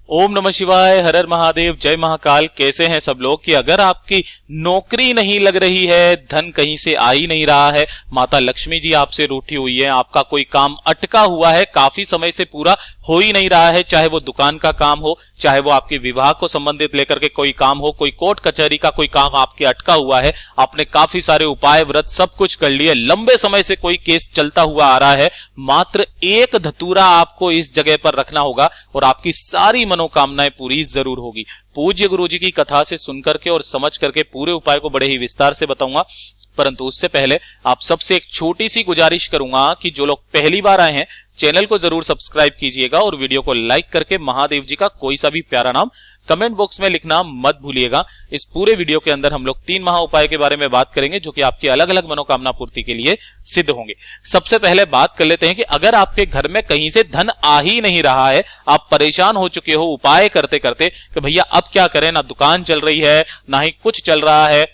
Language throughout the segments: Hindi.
ओम नमः शिवाय, हर हर महादेव, जय महाकाल। कैसे हैं सब लोग कि अगर आपकी नौकरी नहीं लग रही है, धन कहीं से आ ही नहीं रहा है, माता लक्ष्मी जी आपसे रूठी हुई है, आपका कोई काम अटका हुआ है, काफी समय से पूरा हो ही नहीं रहा है, चाहे वो दुकान का काम हो, चाहे वो आपके विवाह को संबंधित लेकर के कोई काम हो, कोई कोर्ट कचहरी का कोई काम आपके अटका हुआ है, आपने काफी सारे उपाय व्रत सब कुछ कर लिए, लंबे समय से कोई केस चलता हुआ आ रहा है, मात्र एक धतूरा आपको इस जगह पर रखना होगा और आपकी सारी मनोकामनाएं पूरी जरूर होगी। पूज्य गुरु जी की कथा से सुनकर के और समझ करके पूरे उपाय को बड़े ही विस्तार से बताऊंगा, परंतु उससे पहले आप सबसे एक छोटी सी गुजारिश करूंगा कि जो लोग पहली बार आए हैं चैनल को जरूर सब्सक्राइब कीजिएगा और वीडियो को लाइक करके महादेव जी का कोई सा भी प्यारा नाम कमेंट बॉक्स में लिखना मत भूलिएगा। इस पूरे वीडियो के अंदर हम लोग 3 महा उपाय के बारे में बात करेंगे जो कि आपकी अलग अलग मनोकामना पूर्ति के लिए सिद्ध होंगे। सबसे पहले बात कर लेते हैं कि अगर आपके घर में कहीं से धन आ ही नहीं रहा है, आप परेशान हो चुके हो उपाय करते करते कि भैया अब क्या करें, ना दुकान चल रही है, ना ही कुछ चल रहा है,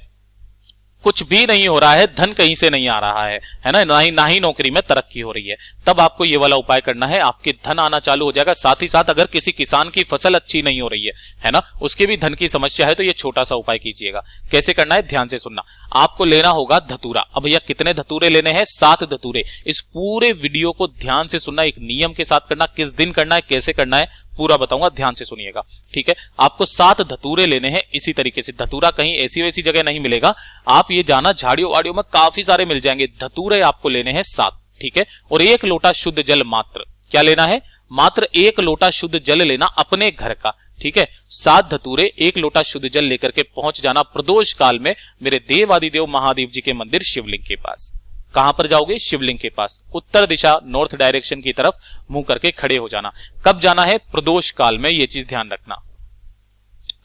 कुछ भी नहीं हो रहा है, धन कहीं से नहीं आ रहा है ना, ना ही नौकरी में तरक्की हो रही है, तब आपको ये वाला उपाय करना है। आपके धन आना चालू हो जाएगा। साथ ही साथ अगर किसी किसान की फसल अच्छी नहीं हो रही है ना, उसके भी धन की समस्या है, तो ये छोटा सा उपाय कीजिएगा। कैसे करना है ध्यान से सुनना। आपको लेना होगा धतूरा। अब भैया कितने धतूरे लेने हैं? 7 धतूरे। इस पूरे वीडियो को ध्यान से सुनना, एक नियम के साथ करना, किस दिन करना है, कैसे करना है, पूरा बताऊंगा, ध्यान से सुनिएगा, ठीक है। आपको 7 धतूरे लेने हैं। इसी तरीके से धतूरा कहीं ऐसी वैसी जगह नहीं मिलेगा, आप ये जाना झाड़ियों वाड़ियों में काफी सारे मिल जाएंगे। धतूरे आपको लेने हैं 7, ठीक है। और 1 लोटा शुद्ध जल मात्र। क्या लेना है? मात्र 1 लोटा शुद्ध जल लेना अपने घर का, ठीक है। 7 धतूरे, 1 लोटा शुद्ध जल लेकर के पहुंच जाना प्रदोष काल में मेरे देवादिदेव महादेव जी के मंदिर शिवलिंग के पास। कहां पर जाओगे? शिवलिंग के पास, उत्तर दिशा नॉर्थ डायरेक्शन की तरफ मुंह करके खड़े हो जाना। कब जाना है? प्रदोष काल में, यह चीज ध्यान रखना।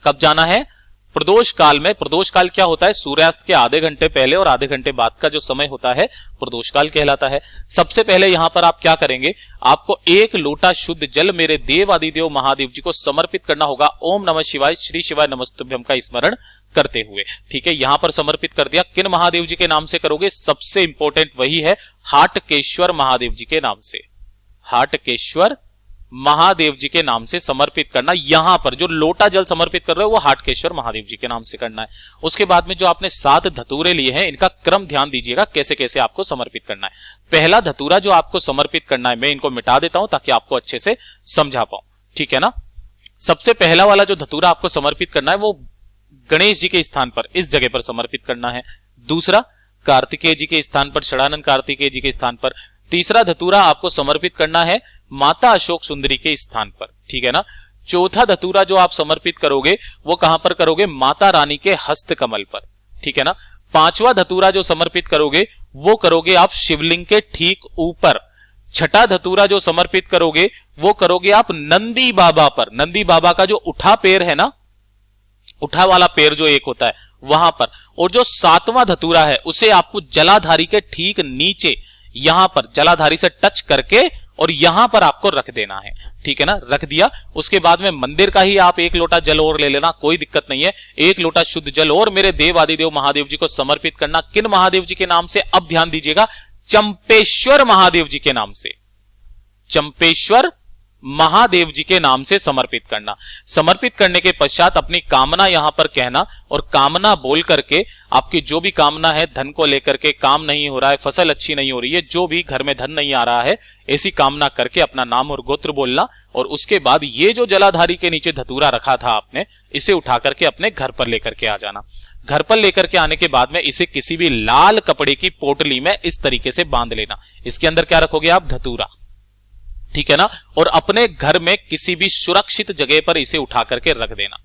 कब जाना है? प्रदोष काल में। प्रदोष काल क्या होता है? सूर्यास्त के आधे घंटे पहले और आधे घंटे बाद का जो समय होता है प्रदोष काल कहलाता है। सबसे पहले यहां पर आप क्या करेंगे? आपको 1 लोटा शुद्ध जल मेरे देव आदिदेव महादेव जी को समर्पित करना होगा। ओम नमः शिवाय, श्री शिवाय नमस्तुभ्यम का स्मरण करते हुए, ठीक है। यहां पर समर्पित कर दिया। किन महादेव जी के नाम से करोगे? सबसे इंपॉर्टेंट वही है, हाटकेश्वर महादेव जी के नाम से। हाटकेश्वर महादेव जी के नाम से समर्पित करना। यहां पर जो लोटा जल समर्पित कर रहे हो वो हाटकेश्वर महादेव जी के नाम से करना है। उसके बाद में जो आपने 7 धतूरे लिए हैं, इनका क्रम ध्यान दीजिएगा, कैसे कैसे आपको समर्पित करना है। पहला धतूरा जो आपको समर्पित करना है, मैं इनको मिटा देता हूं ताकि आपको अच्छे से समझा पाऊं, ठीक है ना। सबसे पहला वाला जो धतूरा आपको समर्पित करना है वो गणेश जी के स्थान पर, इस जगह पर समर्पित करना है। दूसरा कार्तिकेय जी के स्थान पर, षडानंद कार्तिकेय जी के स्थान पर। तीसरा धतूरा आपको समर्पित करना है माता अशोक सुंदरी के स्थान पर, ठीक है ना। चौथा धतूरा जो आप समर्पित करोगे वो कहां पर करोगे? माता रानी के हस्त कमल पर, ठीक है ना। 5वां धतूरा जो समर्पित करोगे वो करोगे आप शिवलिंग के ठीक ऊपर। छठा धतूरा जो समर्पित करोगे वो करोगे आप नंदी बाबा पर। नंदी बाबा का जो उठा पैर है ना, उठा वाला पैर जो एक होता है वहां पर। और जो 7वां धतूरा है उसे आपको जलाधारी के ठीक नीचे, यहां पर जलाधारी से टच करके और यहां पर आपको रख देना है, ठीक है ना। रख दिया। उसके बाद में मंदिर का ही आप 1 लोटा जल और ले लेना, कोई दिक्कत नहीं है। 1 लोटा शुद्ध जल और मेरे देव आदिदेव महादेव जी को समर्पित करना। किन महादेव जी के नाम से? अब ध्यान दीजिएगा, चंपेश्वर महादेव जी के नाम से। चंपेश्वर महादेव जी के नाम से समर्पित करना। समर्पित करने के पश्चात अपनी कामना यहां पर कहना और कामना बोल करके, आपकी जो भी कामना है, धन को लेकर के, काम नहीं हो रहा है, फसल अच्छी नहीं हो रही है, जो भी घर में धन नहीं आ रहा है, ऐसी कामना करके अपना नाम और गोत्र बोलना। और उसके बाद ये जो जलाधारी के नीचे धतूरा रखा था आपने, इसे उठा करके अपने घर पर लेकर के आ जाना। घर पर लेकर के आने के बाद में इसे किसी भी लाल कपड़े की पोटली में इस तरीके से बांध लेना। इसके अंदर क्या रखोगे आप? धतूरा, ठीक है ना। और अपने घर में किसी भी सुरक्षित जगह पर इसे उठा करके रख देना।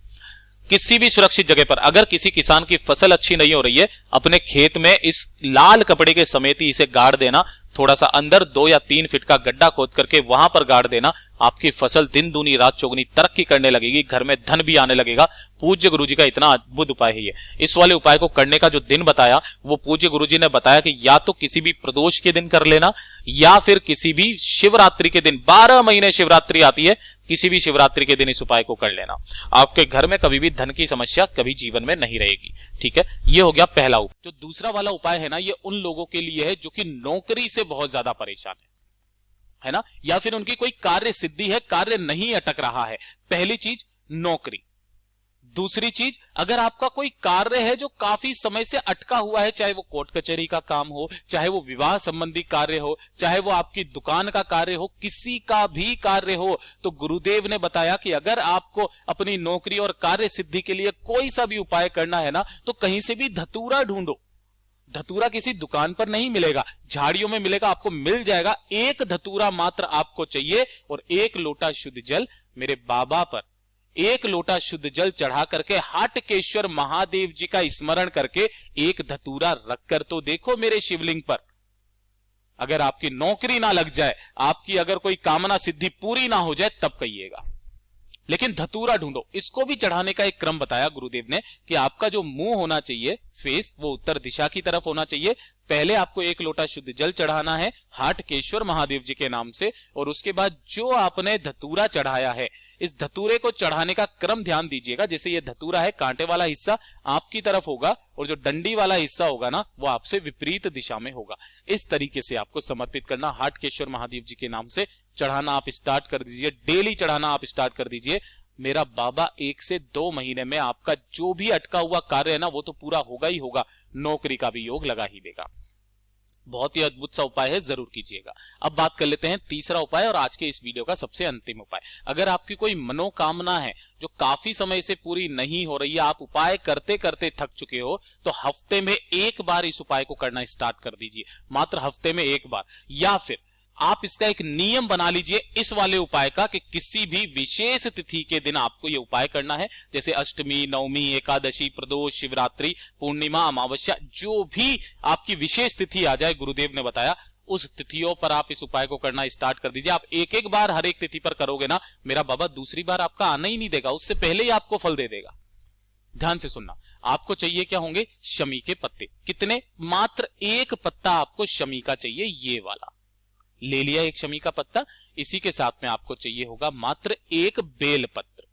किसी भी सुरक्षित जगह पर। अगर किसी किसान की फसल अच्छी नहीं हो रही है, अपने खेत में इस लाल कपड़े के समेत ही इसे गाड़ देना। थोड़ा सा अंदर 2 या 3 फीट का गड्ढा खोद करके वहां पर गाड़ देना। आपकी फसल दिन दूनी रात चौगुनी तरक्की करने लगेगी, घर में धन भी आने लगेगा। पूज्य गुरुजी का इतना अद्भुत उपाय है ये। इस वाले उपाय को करने का जो दिन बताया वो पूज्य गुरुजी ने बताया कि या तो किसी भी प्रदोष के दिन कर लेना या फिर किसी भी शिवरात्रि के दिन। 12 महीने शिवरात्रि आती है, किसी भी शिवरात्रि के दिन इस उपाय को कर लेना। आपके घर में कभी भी धन की समस्या कभी जीवन में नहीं रहेगी, ठीक है। ये हो गया पहला उपाय। जो दूसरा वाला उपाय है ना, ये उन लोगों के लिए है जो कि नौकरी से बहुत ज्यादा परेशान है ना, या फिर उनकी कोई कार्य सिद्धि है, कार्य नहीं अटक रहा है। पहली चीज नौकरी। दूसरी चीज, अगर आपका कोई कार्य है जो काफी समय से अटका हुआ है, चाहे वो कोर्ट कचहरी का काम हो, चाहे वो विवाह संबंधी कार्य हो, चाहे वो आपकी दुकान का कार्य हो, किसी का भी कार्य हो, तो गुरुदेव ने बताया कि अगर आपको अपनी नौकरी और कार्य सिद्धि के लिए कोई सा भी उपाय करना है ना, तो कहीं से भी धतूरा ढूंढो। धतूरा किसी दुकान पर नहीं मिलेगा, झाड़ियों में मिलेगा, आपको मिल जाएगा। एक धतूरा मात्र आपको चाहिए और एक लोटा शुद्ध जल मेरे बाबा पर, एक लोटा शुद्ध जल चढ़ा करके हाटकेश्वर महादेव जी का स्मरण करके एक धतूरा रखकर तो देखो मेरे शिवलिंग पर। अगर आपकी नौकरी ना लग जाए, आपकी अगर कोई कामना सिद्धि पूरी ना हो जाए, तब कहिएगा, लेकिन धतूरा ढूंढो। इसको भी चढ़ाने का एक क्रम बताया गुरुदेव ने कि आपका जो मुंह होना चाहिए, फेस, वो उत्तर दिशा की तरफ होना चाहिए। पहले आपको एक लोटा शुद्ध जल चढ़ाना है हाटकेश्वर महादेव जी के नाम से, और उसके बाद जो आपने धतूरा चढ़ाया है, इस धतूरे को चढ़ाने का क्रम ध्यान दीजिएगा। जैसे ये धतूरा है, कांटे वाला हिस्सा आपकी तरफ होगा और जो डंडी वाला हिस्सा होगा ना, वो आपसे विपरीत दिशा में होगा। इस तरीके से आपको समर्पित करना, हाटकेश्वर महादेव जी के नाम से चढ़ाना आप स्टार्ट कर दीजिए, डेली चढ़ाना आप स्टार्ट कर दीजिए। मेरा बाबा 1 से 2 महीने में आपका जो भी अटका हुआ कार्य है ना, वो तो पूरा होगा ही होगा, नौकरी का भी योग लगा ही देगा। बहुत ही अद्भुत सा उपाय है, जरूर कीजिएगा। अब बात कर लेते हैं तीसरा उपाय और आज के इस वीडियो का सबसे अंतिम उपाय। अगर आपकी कोई मनोकामना है जो काफी समय से पूरी नहीं हो रही है, आप उपाय करते करते थक चुके हो, तो हफ्ते में एक बार इस उपाय को करना स्टार्ट कर दीजिए, मात्र हफ्ते में एक बार। या फिर आप इसका एक नियम बना लीजिए इस वाले उपाय का कि किसी भी विशेष तिथि के दिन आपको यह उपाय करना है। जैसे अष्टमी, नवमी, एकादशी, प्रदोष, शिवरात्रि, पूर्णिमा, अमावस्या, जो भी आपकी विशेष तिथि आ जाए, गुरुदेव ने बताया उस तिथियों पर आप इस उपाय को करना स्टार्ट कर दीजिए। आप एक एक बार हर एक तिथि पर करोगे ना, मेरा बाबा दूसरी बार आपका आना ही नहीं देगा, उससे पहले ही आपको फल दे देगा। ध्यान से सुनना, आपको चाहिए क्या होंगे? शमी के पत्ते। कितने? मात्र एक पत्ता आपको शमी का चाहिए, ये वाला ले लिया, एक शमी का पत्ता। इसी के साथ में आपको चाहिए होगा मात्र एक बेलपत्र।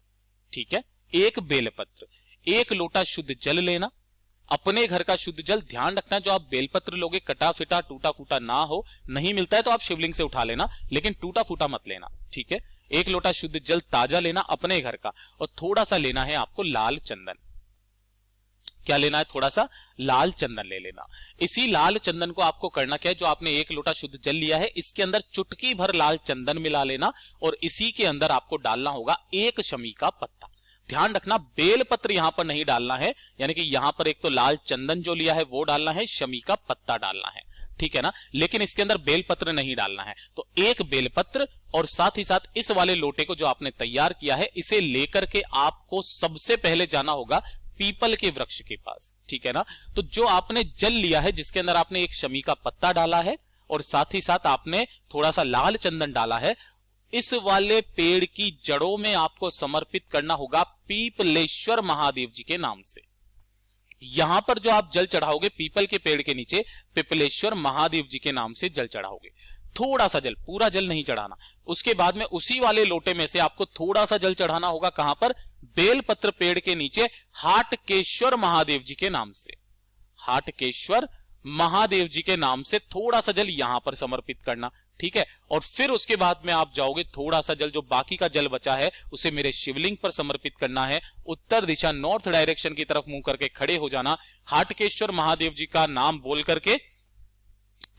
ठीक है, एक बेलपत्र। एक लोटा शुद्ध जल लेना, अपने घर का शुद्ध जल। ध्यान रखना, जो आप बेलपत्र लोगे कटा फिटा टूटा फूटा ना हो। नहीं मिलता है तो आप शिवलिंग से उठा लेना, लेकिन टूटा फूटा मत लेना। ठीक है, एक लोटा शुद्ध जल ताजा लेना अपने घर का, और थोड़ा सा लेना है आपको लाल चंदन। क्या लेना है? थोड़ा सा लाल चंदन ले लेना। इसी लाल चंदन को आपको करना क्या है, जो आपने एक लोटा शुद्ध जल लिया है, इसके अंदर चुटकी भर लाल चंदन मिला लेना, और इसी के अंदर आपको डालना होगा एक शमी का पत्ता। ध्यान रखना, बेलपत्र यहां पर नहीं डालना है, यानी कि यहां पर एक तो लाल चंदन जो लिया है वो डालना है, शमी का पत्ता डालना है। ठीक है ना, लेकिन इसके अंदर बेलपत्र नहीं डालना है। तो एक बेलपत्र, और साथ ही साथ इस वाले लोटे को जो आपने तैयार किया है, इसे लेकर के आपको सबसे पहले जाना होगा पीपल के वृक्ष के पास। ठीक है ना, तो जो आपने जल लिया है, जिसके अंदर आपने एक शमी का पत्ता डाला है और साथ ही साथ आपने थोड़ा सा लाल चंदन डाला है, इस वाले पेड़ की जड़ों में आपको समर्पित करना होगा पीपलेश्वर महादेव जी के नाम से। यहां पर जो आप जल चढ़ाओगे, पीपल के पेड़ के नीचे पीपलेश्वर महादेव जी के नाम से जल चढ़ाओगे। थोड़ा सा जल, पूरा जल नहीं चढ़ाना। उसके बाद में उसी वाले लोटे में से आपको थोड़ा सा जल चढ़ाना होगा, कहां पर? बेलपत्र पेड़ के नीचे, हाटकेश्वर महादेव जी के नाम से। हाटकेश्वर महादेव जी के नाम से थोड़ा सा जल यहां पर समर्पित करना। ठीक है, और फिर उसके बाद में आप जाओगे, थोड़ा सा जल, जो बाकी का जल बचा है, उसे मेरे शिवलिंग पर समर्पित करना है। उत्तर दिशा, नॉर्थ डायरेक्शन की तरफ मुंह करके खड़े हो जाना। हाटकेश्वर महादेव जी का नाम बोल करके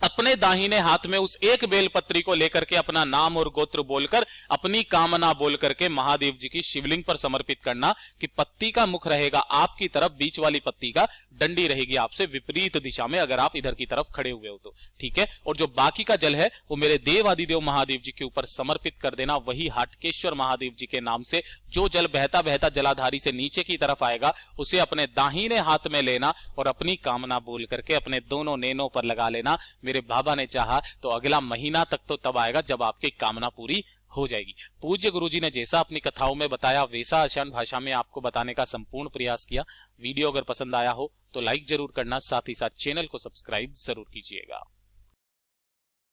अपने दाहिने हाथ में उस एक बेलपत्री को लेकर के अपना नाम और गोत्र बोलकर, अपनी कामना बोल करके महादेव जी की शिवलिंग पर समर्पित करना कि पत्ती का मुख रहेगा आपकी तरफ, बीच वाली पत्ती का डंडी रहेगी आपसे विपरीत दिशा में, अगर आप इधर की तरफ खड़े हुए हो तो। ठीक है, और जो बाकी का जल है वो मेरे देवादिदेव महादेव जी के ऊपर समर्पित कर देना, वही हाटकेश्वर महादेव जी के नाम से। जो जल बहता बहता जलाधारी से नीचे की तरफ आएगा, उसे अपने दाहिने हाथ में लेना और अपनी कामना बोल करके अपने दोनों नैनों पर लगा लेना। मेरे बाबा ने चाहा तो अगला महीना तक तो तब आएगा जब आपकी कामना पूरी हो जाएगी। पूज्य गुरुजी ने जैसा अपनी कथाओं में बताया, वैसा आसान भाषा में आपको बताने का संपूर्ण प्रयास किया। वीडियो अगर पसंद आया हो तो लाइक जरूर करना, साथ ही साथ चैनल को सब्सक्राइब जरूर कीजिएगा।